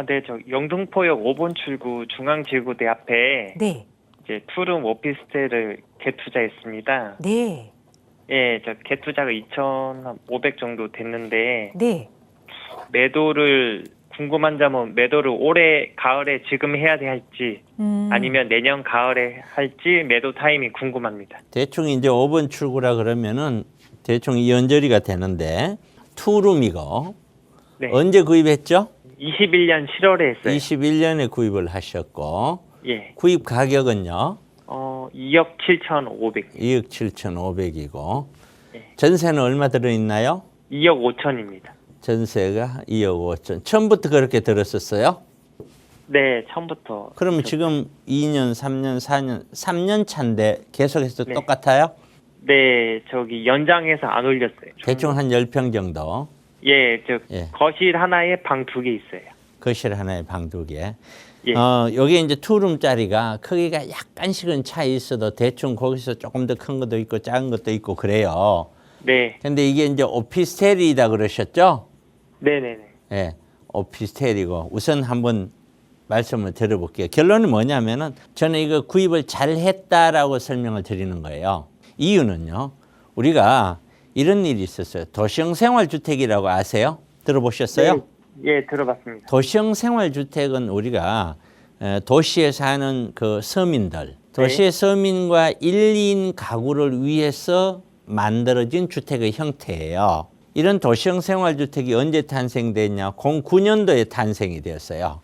네, 저 영등포역 5번 출구 중앙지구대 앞에 네. 이제 투룸 오피스텔을 개투자했습니다. 네. 예, 저 개투자가 2,500 정도 됐는데 네. 매도를 궁금한 점은 매도를 올해 가을에 지금 해야 할지 아니면 내년 가을에 할지 매도 타이밍 궁금합니다. 대충 이제 5번 출구라 그러면은 대충 이연절이가 되는데 투룸이고 네. 언제 구입했죠? 21년 7월에 했어요. 21년에 구입을 하셨고 예. 구입 가격은요? 2억 7,500. 2억 7,500이고 네. 전세는 얼마 들어있나요? 2억 5천입니다. 전세가 2억 5천. 처음부터 그렇게 들었었어요? 네, 처음부터. 그러면 지금 2년, 3년, 4년, 3년 차인데 계속해서 네. 똑같아요? 네, 저기 연장해서 안 올렸어요. 대충 한 10평 정도. 예, 예. 거실 하나에 방 2개 있어요. 거실 하나에 방 2개. 예. 여기 이제 투룸짜리가 크기가 약간씩은 차이 있어도 대충 거기서 조금 더 큰 것도 있고 작은 것도 있고 그래요. 네. 근데 이게 이제 오피스텔이다 그러셨죠? 네네네. 예. 오피스텔이고 우선 한번 말씀을 드려볼게요. 결론이 뭐냐면은 저는 이거 구입을 잘 했다라고 설명을 드리는 거예요. 이유는요. 우리가 이런 일이 있었어요. 도시형 생활주택이라고 아세요? 들어보셨어요? 네, 예, 들어봤습니다. 도시형 생활주택은 우리가 도시에 사는 그 서민들, 도시의 서민과 1, 2인 가구를 위해서 만들어진 주택의 형태예요. 이런 도시형 생활주택이 언제 탄생됐냐? 09년도에 탄생이 되었어요.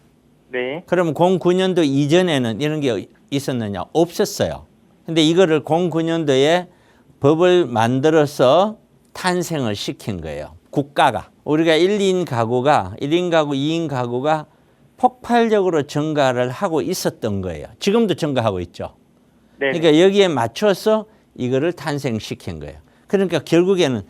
네. 그럼 09년도 이전에는 이런 게 있었느냐? 없었어요. 근데 이거를 09년도에 법을 만들어서 탄생을 시킨 거예요. 국가가. 우리가 1인 가구가 1인 가구, 2인 가구가 폭발적으로 증가를 하고 있었던 거예요. 지금도 증가하고 있죠. 네. 그러니까 여기에 맞춰서 이거를 탄생시킨 거예요. 그러니까 결국에는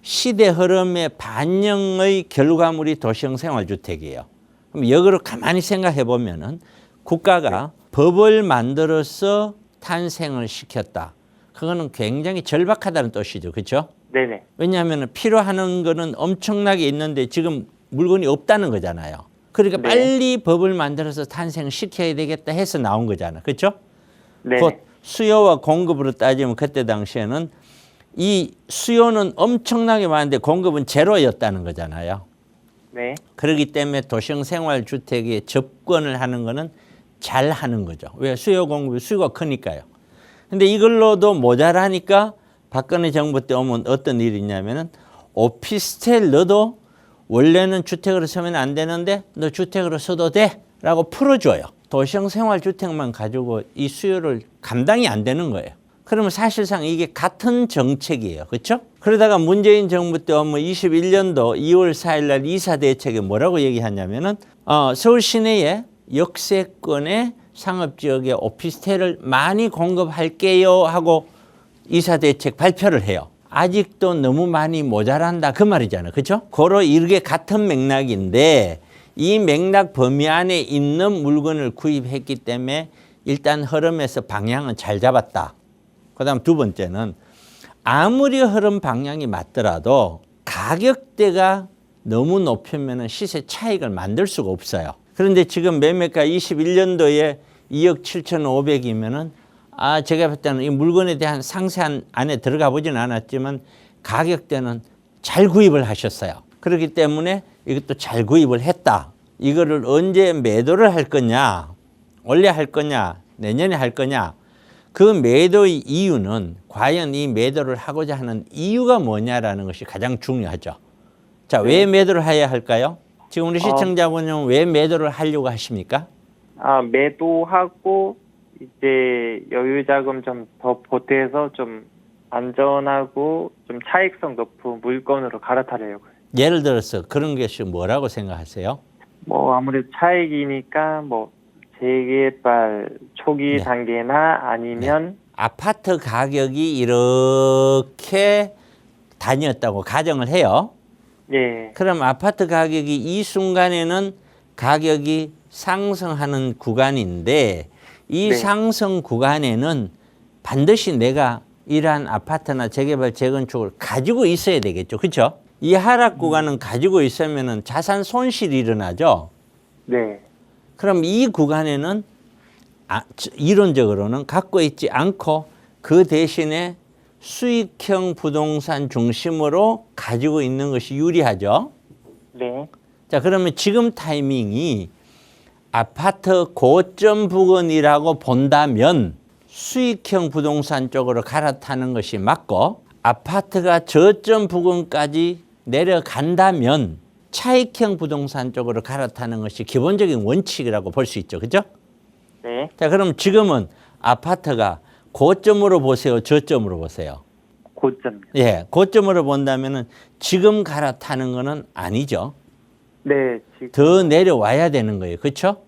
시대 흐름의 반영의 결과물이 도시형 생활주택이에요. 그럼 역으로 가만히 생각해 보면은 국가가 법을 만들어서 탄생을 시켰다. 그거는 굉장히 절박하다는 뜻이죠. 그렇죠? 네네. 왜냐하면 필요한 거는 엄청나게 있는데 지금 물건이 없다는 거잖아요. 그러니까 네. 빨리 법을 만들어서 탄생시켜야 되겠다 해서 나온 거잖아. 그렇죠? 네. 곧 수요와 공급으로 따지면 그때 당시에는 이 수요는 엄청나게 많은데 공급은 제로였다는 거잖아요. 네. 그렇기 때문에 도시형 생활주택에 접근을 하는 거는 잘 하는 거죠. 왜? 수요 공급이 수요가 크니까요. 근데 이걸로도 모자라니까 박근혜 정부 때 오면 어떤 일이 있냐면은 오피스텔 너도 원래는 주택으로 쓰면 안 되는데 너 주택으로 써도 돼 라고 풀어줘요. 도시형 생활주택만 가지고 이 수요를 감당이 안 되는 거예요. 그러면 사실상 이게 같은 정책이에요. 그렇죠? 그러다가 문재인 정부 때 오면 21년도 2월 4일 날 이사대책에 뭐라고 얘기하냐면은 서울 시내에 역세권의 상업지역에 오피스텔을 많이 공급할게요 하고 이사대책 발표를 해요. 아직도 너무 많이 모자란다 그 말이잖아요. 그렇죠? 고로 이게 같은 맥락인데 이 맥락 범위 안에 있는 물건을 구입했기 때문에 일단 흐름에서 방향은 잘 잡았다. 그다음 두 번째는 아무리 흐름 방향이 맞더라도 가격대가 너무 높으면 시세 차익을 만들 수가 없어요. 그런데 지금 매매가 21년도에 2억 7,500이면은 제가 볼 때는 이 물건에 대한 상세한 안에 들어가 보진 않았지만 가격대는 잘 구입을 하셨어요. 그렇기 때문에 이것도 잘 구입을 했다. 이거를 언제 매도를 할 거냐, 올해 할 거냐, 내년에 할 거냐. 그 매도의 이유는 과연 이 매도를 하고자 하는 이유가 뭐냐라는 것이 가장 중요하죠. 자, 왜 매도를 해야 할까요? 지금 우리 시청자분은 왜 매도를 하려고 하십니까? 매도하고 이제 여유 자금 좀 더 보태서 좀 안전하고 좀 차익성 높은 물건으로 갈아타려고요. 예를 들어서 그런 것이 뭐라고 생각하세요? 아무래도 차익이니까 재개발 초기 네. 단계나 아니면 아파트 가격이 이렇게 다녔다고 가정을 해요. 예. 그럼 아파트 가격이 이 순간에는 가격이 상승하는 구간인데 이 네. 상승 구간에는 반드시 내가 이러한 아파트나 재개발 재건축을 가지고 있어야 되겠죠. 그렇죠? 이 하락 구간은 가지고 있으면 자산 손실이 일어나죠. 네. 그럼 이 구간에는 이론적으로는 갖고 있지 않고 그 대신에 수익형 부동산 중심으로 가지고 있는 것이 유리하죠. 네. 자, 그러면 지금 타이밍이 아파트 고점 부근이라고 본다면 수익형 부동산 쪽으로 갈아타는 것이 맞고, 아파트가 저점 부근까지 내려간다면 차익형 부동산 쪽으로 갈아타는 것이 기본적인 원칙이라고 볼 수 있죠. 그죠? 네. 자, 그럼 지금은 아파트가 고점으로 보세요, 저점으로 보세요? 고점요. 예, 고점으로 본다면은 지금 갈아타는 거는 아니죠. 네. 지금. 더 내려와야 되는 거예요. 그렇죠?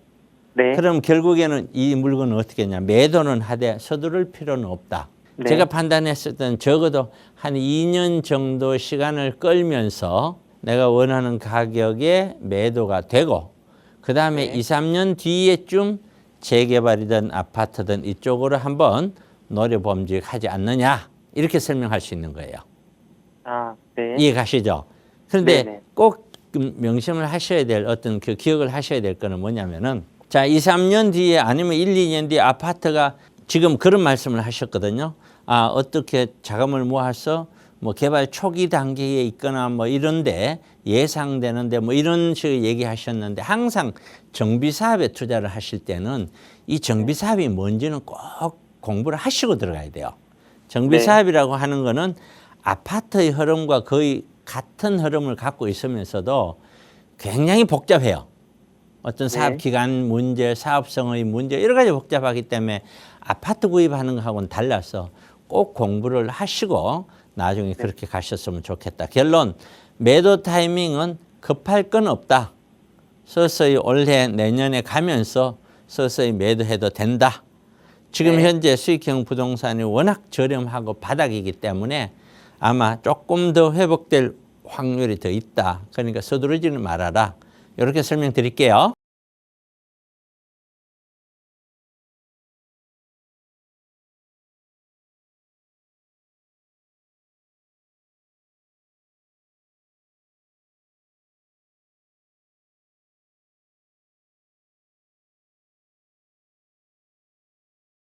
네. 그럼 결국에는 이 물건은 어떻게 했냐? 매도는 하되 서두를 필요는 없다. 네. 제가 판단했을 때는 적어도 한 2년 정도 시간을 끌면서 내가 원하는 가격에 매도가 되고, 그 다음에 네. 2, 3년 뒤에쯤 재개발이든 아파트든 이쪽으로 한번 노려봄직하지 않느냐, 이렇게 설명할 수 있는 거예요. 아, 네. 이해 가시죠? 그런데 네네. 꼭 명심을 하셔야 될, 어떤 그 기억을 하셔야 될 거는 뭐냐면은, 자, 2, 3년 뒤에 아니면 1, 2년 뒤에 아파트가 지금 그런 말씀을 하셨거든요. 아, 어떻게 자금을 모아서 뭐 개발 초기 단계에 있거나 뭐 이런데 예상되는데 뭐 이런 식으로 얘기하셨는데, 항상 정비 사업에 투자를 하실 때는 이 정비 사업이 뭔지는 꼭 공부를 하시고 들어가야 돼요. 정비 네. 사업이라고 하는 거는 아파트의 흐름과 거의 같은 흐름을 갖고 있으면서도 굉장히 복잡해요. 어떤 사업 기간 문제, 사업성의 문제, 여러 가지 복잡하기 때문에 아파트 구입하는 거하고는 달라서 꼭 공부를 하시고 나중에 그렇게 가셨으면 좋겠다. 결론, 매도 타이밍은 급할 건 없다. 서서히 올해 내년에 가면서 서서히 매도해도 된다. 지금 현재 수익형 부동산이 워낙 저렴하고 바닥이기 때문에 아마 조금 더 회복될 확률이 더 있다. 그러니까 서두르지는 말아라. 이렇게 설명드릴게요.